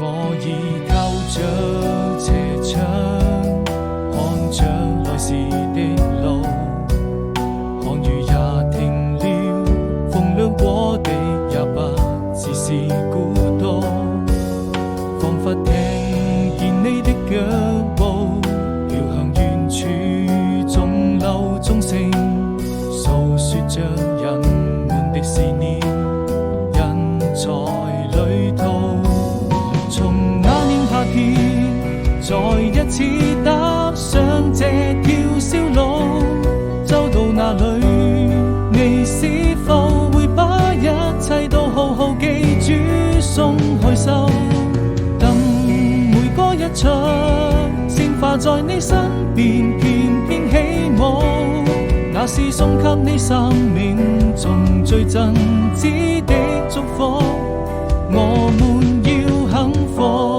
我已靠着斜窗，看着來時的路，看雨也停了，風涼過的也不只是孤獨，彷彿聽見你的腳步飄向遠處，鐘樓鐘聲訴說着人們的思念，人在旅途。從那年夏天再一次踏上這條小路，走到哪裏你是否會把一切都好好記住，鬆開手，等每個一場鮮花在你身邊翩翩起舞，那是送給你生命中最真摯的祝福，我們要幸福。